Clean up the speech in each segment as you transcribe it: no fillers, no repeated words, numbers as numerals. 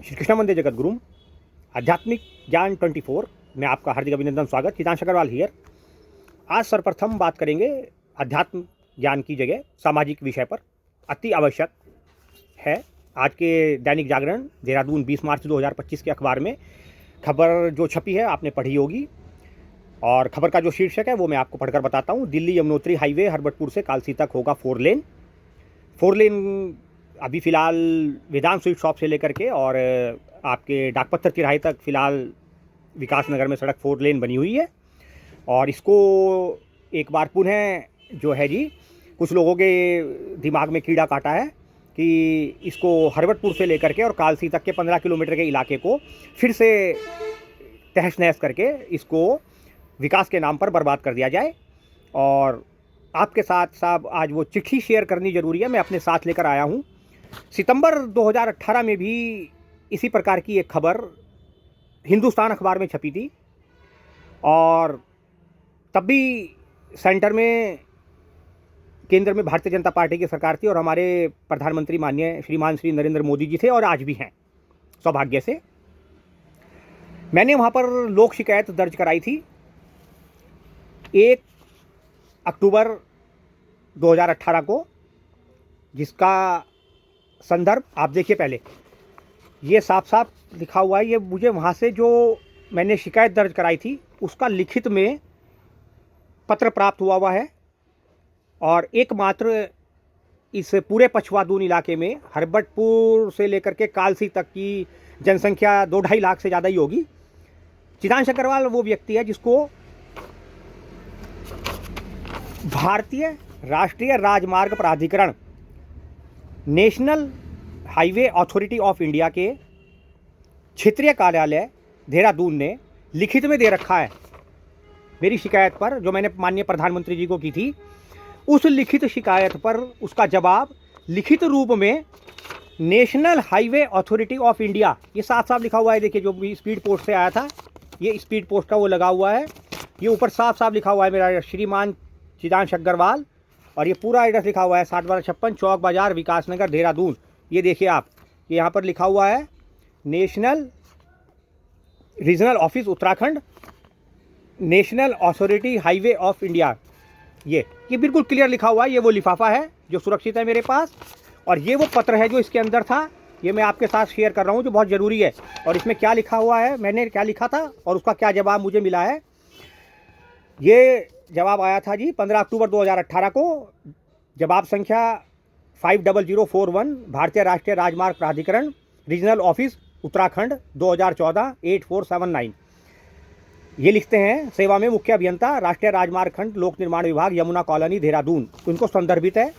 श्री कृष्ण वंदे जगत गुरु आध्यात्मिक ज्ञान 24 में आपका हार्दिक अभिनंदन स्वागत। चिदांश अग्रवाल हियर। आज सर्वप्रथम बात करेंगे अध्यात्म ज्ञान की जगह सामाजिक विषय पर। अति आवश्यक है। आज के दैनिक जागरण देहरादून 20 मार्च 2025 के अखबार में खबर जो छपी है आपने पढ़ी होगी, और खबर का जो शीर्षक है वो मैं आपको पढ़कर बताता हूँ। दिल्ली यमुनोत्री हाईवे हरबटपुर से कालसी तक होगा 4 लेन। 4 लेन अभी फ़िलहाल वेदांत स्वीट शॉप से लेकर के और आपके डाकपत्थर तिराहे तक फ़िलहाल विकास नगर में सड़क 4 लेन बनी हुई है। और इसको एक बार पुनः जो है जी, कुछ लोगों के दिमाग में कीड़ा काटा है कि इसको हरबटपुर से लेकर के और कालसी तक के 15 किलोमीटर के इलाके को फिर से तहस नहस करके इसको विकास के नाम पर बर्बाद कर दिया जाए। और आपके साथ साहब आज वो चिट्ठी शेयर करनी ज़रूरी है, मैं अपने साथ लेकर आया हूँ। सितंबर 2018 में भी इसी प्रकार की एक खबर हिंदुस्तान अखबार में छपी थी, और तब भी सेंटर में केंद्र में भारतीय जनता पार्टी की सरकार थी और हमारे प्रधानमंत्री माननीय श्रीमान श्री नरेंद्र मोदी जी थे, और आज भी हैं सौभाग्य से। मैंने वहाँ पर लोक शिकायत दर्ज कराई थी 1 अक्टूबर 2018 को, जिसका संदर्भ आप देखिए। पहले ये साफ साफ लिखा हुआ है, ये मुझे वहाँ से जो मैंने शिकायत दर्ज कराई थी उसका लिखित में पत्र प्राप्त हुआ है। और एकमात्र इस पूरे पछवादून इलाके में हरबटपुर से लेकर के कालसी तक की जनसंख्या 2-2.5 लाख से ज़्यादा ही होगी। चिदांश अग्रवाल वो व्यक्ति है जिसको भारतीय राष्ट्रीय राजमार्ग प्राधिकरण, national highway authority of India के क्षेत्रीय कार्यालय देहरादून ने लिखित में दे रखा है मेरी शिकायत पर, जो मैंने माननीय प्रधानमंत्री जी को की थी। उस लिखित शिकायत पर उसका जवाब लिखित रूप में national highway authority of India, ये साफ साफ लिखा हुआ है। देखिए, जो भी स्पीड पोस्ट से आया था, ये स्पीड पोस्ट का वो लगा हुआ है। ये ऊपर साफ साफ लिखा हुआ है मेरा श्रीमान चिदांश अग्रवाल, और ये पूरा एड्रेस लिखा हुआ है 60/56 चौक बाजार विकास नगर देहरादून। ये देखिए आप, ये यहाँ पर लिखा हुआ है national regional office Uttarakhand, national authority highway of India. ये बिल्कुल क्लियर लिखा हुआ है। ये वो लिफाफा है जो सुरक्षित है मेरे पास, और ये वो पत्र है जो इसके अंदर था। ये मैं आपके साथ शेयर कर रहा हूँ, जो बहुत ज़रूरी है। और इसमें क्या लिखा हुआ है, मैंने क्या लिखा था और उसका क्या जवाब मुझे मिला है। ये जवाब आया था जी 15 अक्टूबर 2018 को। जवाब संख्या 50041, भारतीय राष्ट्रीय राजमार्ग प्राधिकरण, रीजनल ऑफिस उत्तराखंड 2014 8479। ये लिखते हैं, सेवा में मुख्य अभियंता राष्ट्रीय राजमार्ग खंड लोक निर्माण विभाग यमुना कॉलोनी देहरादून। उनको संदर्भित है।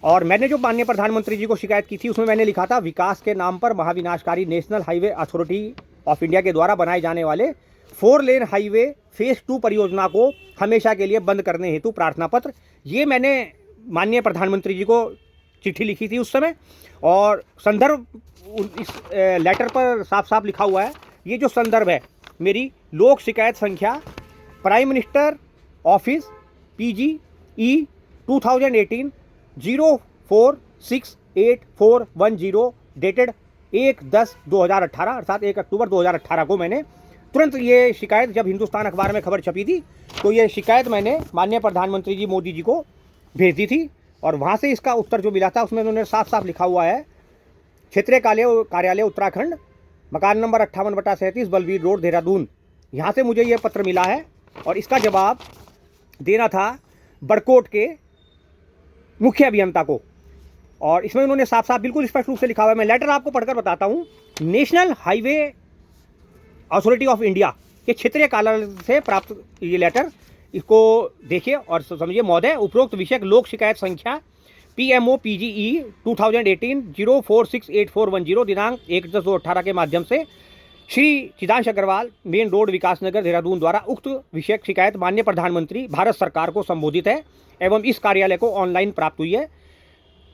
और मैंने जो माननीय प्रधानमंत्री जी को शिकायत की थी उसमें मैंने लिखा था, विकास के नाम पर महाविनाशकारी national highway authority of India के द्वारा बनाए जाने वाले 4 लेन हाईवे फेज 2 परियोजना को हमेशा के लिए बंद करने हेतु प्रार्थना पत्र। ये मैंने माननीय प्रधानमंत्री जी को चिट्ठी लिखी थी उस समय, और संदर्भ इस लेटर पर साफ साफ लिखा हुआ है। ये जो संदर्भ है मेरी लोक शिकायत संख्या prime minister office PGE 2018 04684110 dated 1/10/2018, अर्थात 1 अक्टूबर 2018 को मैंने तुरंत ये शिकायत, जब हिंदुस्तान अखबार में खबर छपी थी तो ये शिकायत मैंने माननीय प्रधानमंत्री जी मोदी जी को भेज दी थी। और वहाँ से इसका उत्तर जो मिला था उसमें उन्होंने साफ साफ लिखा हुआ है, क्षेत्रीय कार्यालय उत्तराखंड, मकान नंबर 58/37 बलबीर रोड देहरादून। यहाँ से मुझे ये पत्र मिला है, और इसका जवाब देना था बड़कोट के मुख्य अभियंता को। और इसमें उन्होंने साफ साफ बिल्कुल स्पष्ट रूप से लिखा हुआ है। मैं लेटर आपको पढ़कर बताता हूँ। National highway authority of India के क्षेत्रीय कार्यालय से प्राप्त ये लेटर, इसको देखिए और समझिए। महोदय, उपरोक्त विषय लोक शिकायत संख्या PMO PGE 2018 04684110 दिनांक 1/10/2018 के माध्यम से श्री चिदांश अग्रवाल, मेन रोड विकास नगर देहरादून द्वारा उक्त विषयक शिकायत माननीय प्रधानमंत्री भारत सरकार को संबोधित है एवं इस कार्यालय को ऑनलाइन प्राप्त हुई है।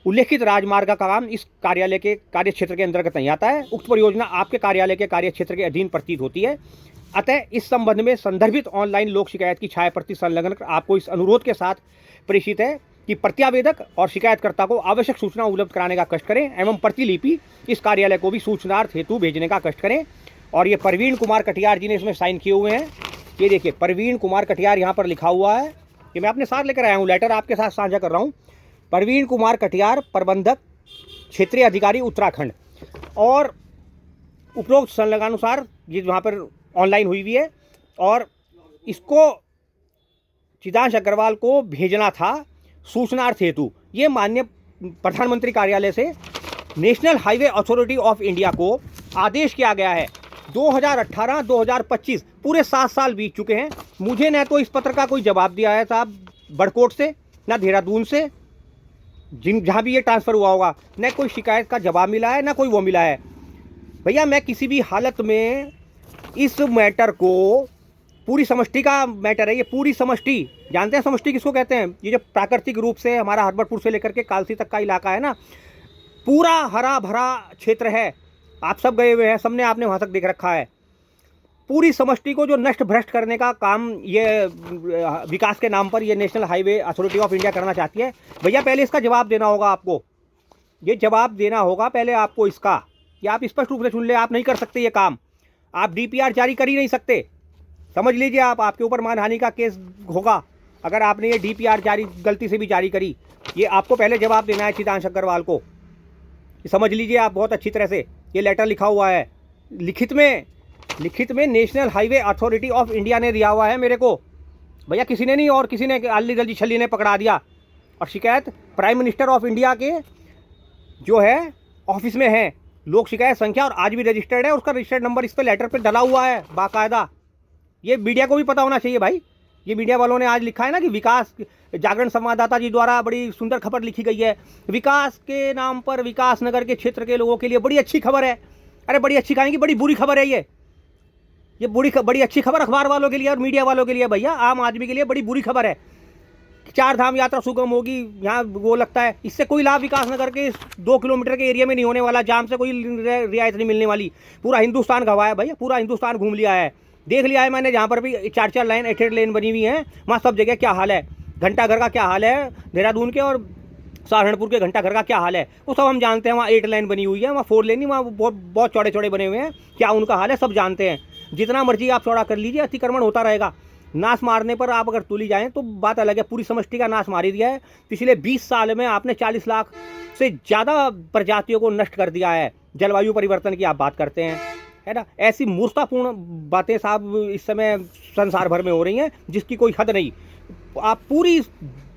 उल्लेखित राजमार्ग का काम इस कार्यालय के कार्य क्षेत्र के अंतर्गत नहीं आता है। उक्त परियोजना आपके कार्यालय के कार्य क्षेत्र के अधीन प्रतीत होती है। अतः इस संबंध में संदर्भित ऑनलाइन लोक शिकायत की छाया प्रति संलग्न कर आपको इस अनुरोध के साथ प्रेषित है कि प्रत्यावेदक और शिकायतकर्ता को आवश्यक सूचना उपलब्ध कराने का कष्ट करें एवं प्रतिलिपि इस कार्यालय को भी सूचनार्थ हेतु भेजने का कष्ट करें। और ये प्रवीण कुमार कटियार जी ने इसमें साइन किए हुए हैं। ये देखिए प्रवीण कुमार कटियार यहाँ पर लिखा हुआ है कि मैं अपने साथ लेकर आया हूँ, लेटर आपके साथ साझा कर रहा हूँ। प्रवीण कुमार कटियार, प्रबंधक क्षेत्रीय अधिकारी उत्तराखंड। और उपरोक्त संलग्नानुसार ये वहाँ पर ऑनलाइन हुई हुई है और इसको चिदांश अग्रवाल को भेजना था सूचनार्थ हेतु। ये माननीय प्रधानमंत्री कार्यालय से national highway authority of India को आदेश किया गया है। 2018-2025 पूरे 7 साल बीत चुके हैं। मुझे न तो इस पत्र का कोई जवाब दिया है साहब बड़कोट से, न देहरादून से, जहाँ भी ये ट्रांसफ़र हुआ होगा, न कोई शिकायत का जवाब मिला है, न कोई वो मिला है। भैया मैं किसी भी हालत में इस मैटर को, पूरी समष्टि का मैटर है ये, पूरी समष्टि, जानते हैं समष्टि किसको कहते हैं? ये जो प्राकृतिक रूप से हमारा हरबरपुर से लेकर के कालसी तक का इलाका है ना, पूरा हरा भरा क्षेत्र है। आप सब गए हुए हैं, सबने आपने वहाँ तक देख रखा है। पूरी समष्टि को जो नष्ट भ्रष्ट करने का काम ये विकास के नाम पर ये national highway authority of India करना चाहती है। भैया पहले इसका जवाब देना होगा आपको, ये जवाब देना होगा पहले आपको इसका। ये आप स्पष्ट रूप से सुन ले, आप नहीं कर सकते ये काम, आप DPR जारी कर ही नहीं सकते। समझ लीजिए आप, आपके ऊपर मानहानि का केस होगा अगर आपने ये DPR जारी गलती से भी जारी करी। ये आपको पहले जवाब देना है चिदांश अग्रवाल को, समझ लीजिए आप बहुत अच्छी तरह से। ये लेटर लिखा हुआ है लिखित में national highway authority of India ने दिया हुआ है मेरे को। भैया किसी ने नहीं, और किसी ने अल्ली गली छल्ली ने पकड़ा दिया। और शिकायत प्राइम मिनिस्टर ऑफ इंडिया के जो है ऑफिस में है, लोक शिकायत संख्या, और आज भी रजिस्टर्ड है, उसका रजिस्टर्ड नंबर इस पर लेटर पे डला हुआ है बाकायदा। ये मीडिया को भी पता होना चाहिए भाई। ये मीडिया वालों ने आज लिखा है ना कि विकास जागरण संवाददाता जी द्वारा बड़ी सुंदर खबर लिखी गई है, विकास के नाम पर विकास नगर के क्षेत्र के लोगों के लिए बड़ी अच्छी खबर है। अरे बड़ी अच्छी कहेंगे, बड़ी बुरी खबर है ये बड़ी अच्छी खबर अखबार वालों के लिए और मीडिया वालों के लिए भैया, आम आदमी के लिए बड़ी बुरी खबर है। 4 धाम यात्रा सुगम होगी, यहाँ वो लगता है इससे कोई लाभ विकास नगर के 2 किलोमीटर के एरिया में नहीं होने वाला, जाम से कोई रियायत नहीं मिलने वाली। पूरा हिंदुस्तान गवाया भैया, पूरा हिंदुस्तान घूम लिया है, देख लिया है मैंने। जहाँ पर भी 4-4 लाइन 8-8 लेन बनी हुई हैं, वहाँ सब जगह क्या हाल है, घंटाघर का क्या हाल है, देहरादून के और सहारनपुर के घंटाघर का क्या हाल है, वो सब हम जानते हैं। वहाँ 8 लाइन बनी हुई है, वहाँ 4 लेन नहीं, वहाँ बहुत चौड़े चौड़े बने हुए हैं, क्या उनका हाल है सब जानते हैं। जितना मर्जी आप चौड़ा कर लीजिए, अतिक्रमण होता रहेगा। नाश मारने पर आप अगर तुली जाएँ तो बात अलग है, पूरी समष्टि का नाश मार ही दिया है। पिछले 20 साल में आपने 40 लाख से ज़्यादा प्रजातियों को नष्ट कर दिया है। जलवायु परिवर्तन की आप बात करते हैं, है ना। ऐसी मूर्खतापूर्ण बातें साहब इस समय संसार भर में हो रही हैं जिसकी कोई हद नहीं। आप पूरी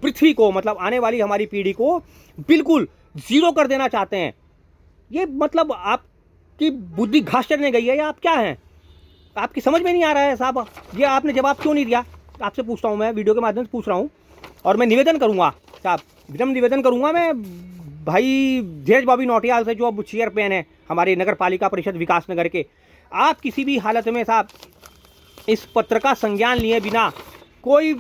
पृथ्वी को, मतलब आने वाली हमारी पीढ़ी को बिल्कुल जीरो कर देना चाहते हैं। ये मतलब आपकी बुद्धि घास चढ़ने गई है या आप क्या हैं? आपकी समझ में नहीं आ रहा है साहब। ये आपने जवाब क्यों नहीं दिया? आपसे पूछता हूँ, मैं वीडियो के माध्यम से पूछ रहा हूँ। और मैं निवेदन करूँगा साहब, विनम्र निवेदन करूँगा मैं भाई धीरज बाबू नौटियाल से, जो अब चेयरमैन है हमारे नगर पालिका परिषद विकास नगर के, आप किसी भी हालत में साहब इस पत्र का संज्ञान लिए बिना कोई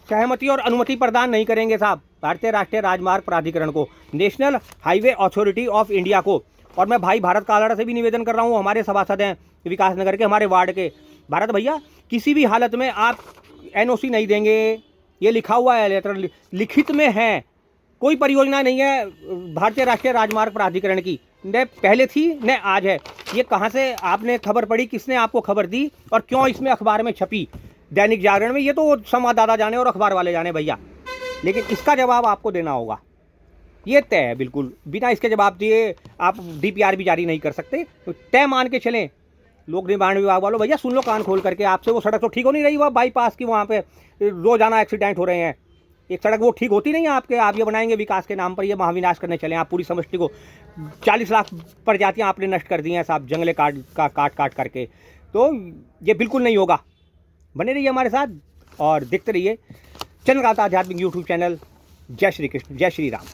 सहमति और अनुमति प्रदान नहीं करेंगे साहब भारतीय राष्ट्रीय राजमार्ग प्राधिकरण को, national highway authority of India को। और मैं भाई भारत कालाड़ा से भी निवेदन कर रहा हूँ, हमारे सभासद हैं विकास नगर के, हमारे वार्ड के। भारत भैया किसी भी हालत में आप NOC नहीं देंगे, ये लिखा हुआ है, लेटर लिखित में है। कोई परियोजना नहीं है भारतीय राष्ट्रीय राजमार्ग प्राधिकरण की, न पहले थी न आज है। ये कहाँ से आपने खबर पड़ी, किसने आपको खबर दी और क्यों इसमें अखबार में छपी, दैनिक जागरण में? ये तो संवाददाता जाने और अखबार वाले जाने भैया, लेकिन इसका जवाब आपको देना होगा। ये तय है बिल्कुल, बिना इसके जवाब दिए आप DPR भी जारी नहीं कर सकते। तो तय मान के चलें। लोक निर्माण विभाग वालों भैया सुन लो कान खोल करके, आपसे वो सड़क तो ठीक हो नहीं रही, वह बाईपास की वहाँ पे रोजाना एक्सीडेंट हो रहे हैं। एक सड़क वो ठीक होती नहीं है आपके, आप ये बनाएंगे विकास के नाम पर, ये महाविनाश करने चले। आप पूरी समष्टि को 40 लाख प्रजातियाँ आपने नष्ट कर दी हैं साहब, जंगले काट करके। तो ये बिल्कुल नहीं होगा। बने रहिए हमारे साथ और देखते रहिए चंद्रकांता आध्यात्मिक YouTube चैनल। जय श्री कृष्ण, जय श्री राम।